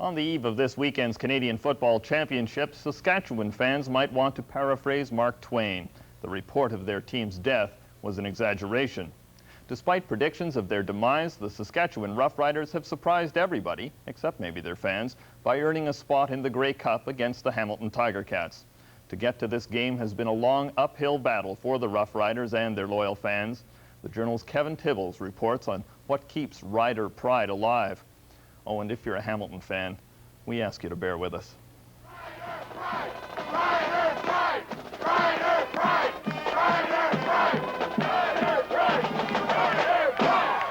On the eve of this weekend's Canadian Football Championship, Saskatchewan fans might want to paraphrase Mark Twain. The report of their team's death was an exaggeration. Despite predictions of their demise, the Saskatchewan Roughriders have surprised everybody, except maybe their fans, by earning a spot in the Grey Cup against the Hamilton Tiger Cats. To get to this game has been a long uphill battle for the Roughriders and their loyal fans. The Journal's Kevin Tibbles reports on what keeps Rider Pride alive. Oh, and if you're a Hamilton fan, we ask you to bear with us. Rider Pride! Rider Pride! Rider Pride! Rider Pride! Rider Pride! Rider Pride!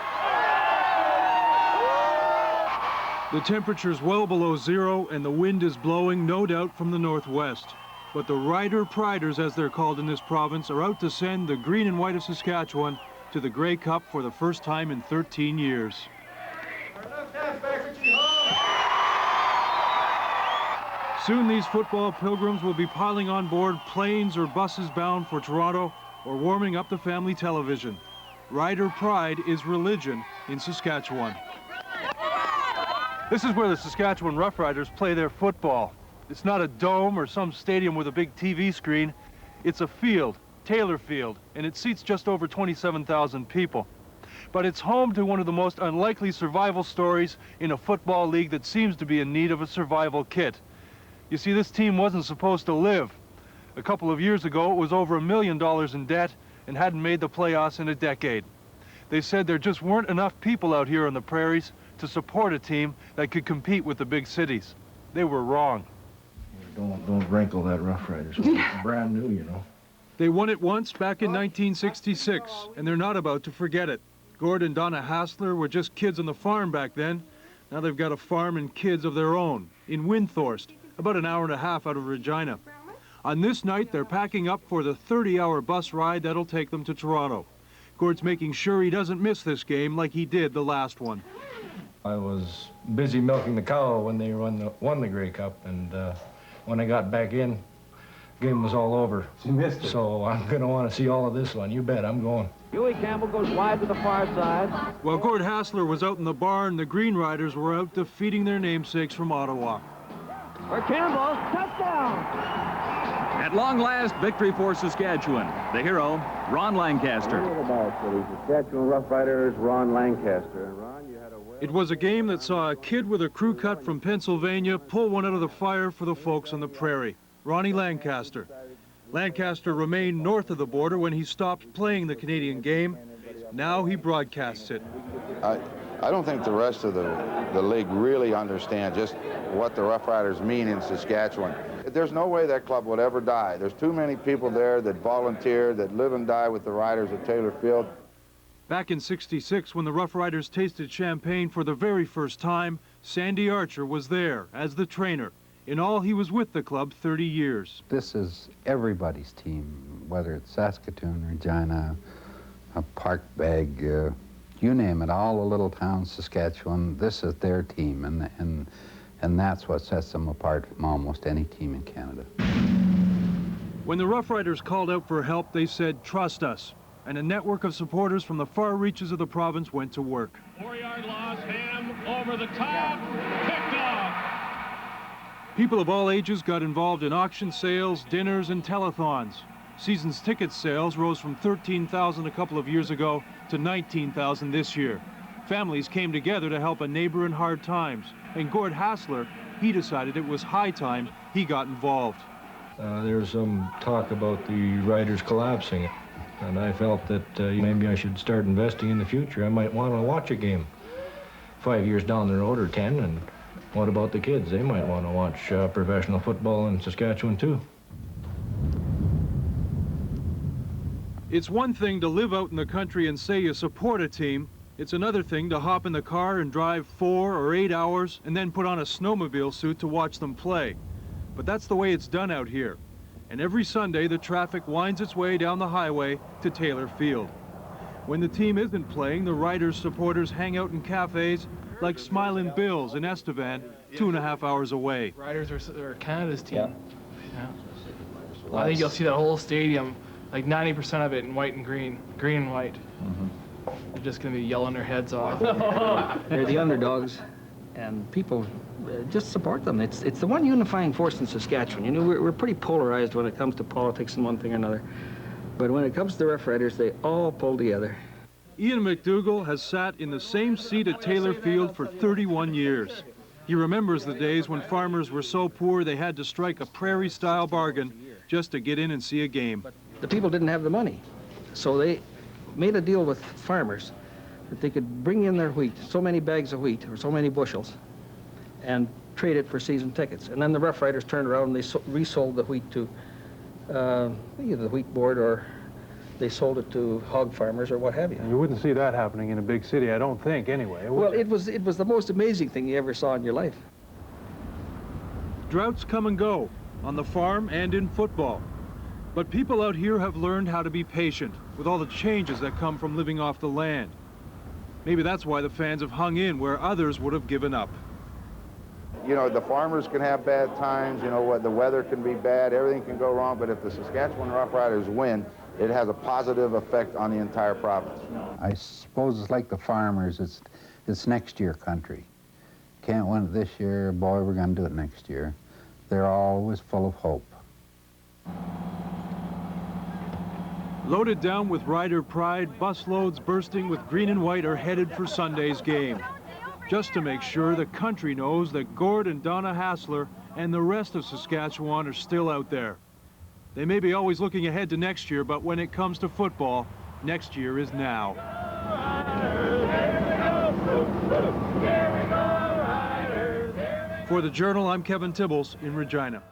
The temperature's well below zero and the wind is blowing, no doubt, from the northwest. But the Rider Priders, as they're called in this province, are out to send the green and white of Saskatchewan to the Grey Cup for the first time in 13 years. Soon these football pilgrims will be piling on board planes or buses bound for Toronto or warming up the family television. Rider Pride is religion in Saskatchewan. This is where the Saskatchewan Roughriders play their football. It's not a dome or some stadium with a big TV screen. It's a field, Taylor Field, and it seats just over 27,000 people. But it's home to one of the most unlikely survival stories in a football league that seems to be in need of a survival kit. You see, this team wasn't supposed to live. A couple of years ago, it was over $1 million in debt and hadn't made the playoffs in a decade. They said there just weren't enough people out here on the prairies to support a team that could compete with the big cities. They were wrong. Don't wrinkle that Rough Riders. It's brand new, you know. They won it once back in 1966, and they're not about to forget it. Gord and Donna Hassler were just kids on the farm back then. Now they've got a farm and kids of their own in Windthorst, about an hour and a half out of Regina. On this night, they're packing up for the 30-hour bus ride that'll take them to Toronto. Gord's making sure he doesn't miss this game like he did the last one. I was busy milking the cow when they won the Grey Cup, and when I got back in, the game was all over. You missed it. So I'm going to want to see all of this one. You bet, I'm going. Huey Campbell goes wide to the far side. While Gord Hassler was out in the barn, the Green Riders were out defeating their namesakes from Ottawa. For Campbell, touchdown! At long last, victory for Saskatchewan. The hero, Ron Lancaster. The Saskatchewan Roughriders, Ron Lancaster. And Ron, you had a It was a game that saw a kid with a crew cut from Pennsylvania pull one out of the fire for the folks on the prairie, Ronnie Lancaster. Lancaster remained north of the border when he stopped playing the Canadian game. Now he broadcasts it. I don't think the rest of the league really understands just what the Rough Riders mean in Saskatchewan. There's no way that club would ever die. There's too many people there that volunteer, that live and die with the Riders at Taylor Field. Back in '66, when the Rough Riders tasted champagne for the very first time, Sandy Archer was there as the trainer. In all, he was with the club 30 years. This is everybody's team, whether it's Saskatoon, Regina, Parkbeg, you name it, all the little towns, Saskatchewan, this is their team, and that's what sets them apart from almost any team in Canada. When the Rough Riders called out for help, they said, "Trust us." And a network of supporters from the far reaches of the province went to work. 4-yard loss, Ham over the top, picked off. People of all ages got involved in auction sales, dinners, and telethons. Season's ticket sales rose from 13,000 a couple of years ago to 19,000 this year. Families came together to help a neighbor in hard times. And Gord Hassler, he decided it was high time he got involved. There's some talk about the Riders collapsing, and I felt that maybe I should start investing in the future. I might want to watch a game 5 years down the road or 10, and what about the kids? They might want to watch professional football in Saskatchewan too. It's one thing to live out in the country and say you support a team. It's another thing to hop in the car and drive 4 or 8 hours and then put on a snowmobile suit to watch them play. But that's the way it's done out here. And every Sunday, the traffic winds its way down the highway to Taylor Field. When the team isn't playing, the Riders supporters hang out in cafes like Smilin' Bill's in Estevan, 2.5 hours away. Riders are Canada's team. Yeah. I think you'll see that whole stadium, like 90% of it in white and green and white. They're just going to be yelling their heads off. They're the underdogs. and people just support them. It's the one unifying force in Saskatchewan. You know, we're pretty polarized when it comes to politics and one thing or another. But when it comes to the Rough Riders, they all pull together. Ian McDougall has sat in the same seat at Taylor Field for 31 years. He remembers the days when farmers were so poor they had to strike a prairie-style bargain just to get in and see a game. The people didn't have the money, so they made a deal with farmers that they could bring in their wheat, so many bags of wheat or so many bushels, and trade it for season tickets. And then the Rough Riders turned around and they resold the wheat to either the wheat board, or they sold it to hog farmers or what have you. You wouldn't see that happening in a big city, I don't think, anyway. Well, it was the most amazing thing you ever saw in your life. Droughts come and go, on the farm and in football. But people out here have learned how to be patient with all the changes that come from living off the land. Maybe that's why the fans have hung in where others would have given up. You know, the farmers can have bad times, you know, what the weather can be bad, everything can go wrong, but if the Saskatchewan Rough Riders win, it has a positive effect on the entire province. I suppose it's like the farmers, it's next year country. Can't win it this year, boy, we're gonna do it next year. They're always full of hope. Loaded down with Rider Pride, busloads bursting with green and white are headed for Sunday's game. Just to make sure the country knows that Gord and Donna Hassler and the rest of Saskatchewan are still out there. They may be always looking ahead to next year, but when it comes to football, next year is now. For the Journal, I'm Kevin Tibbles in Regina.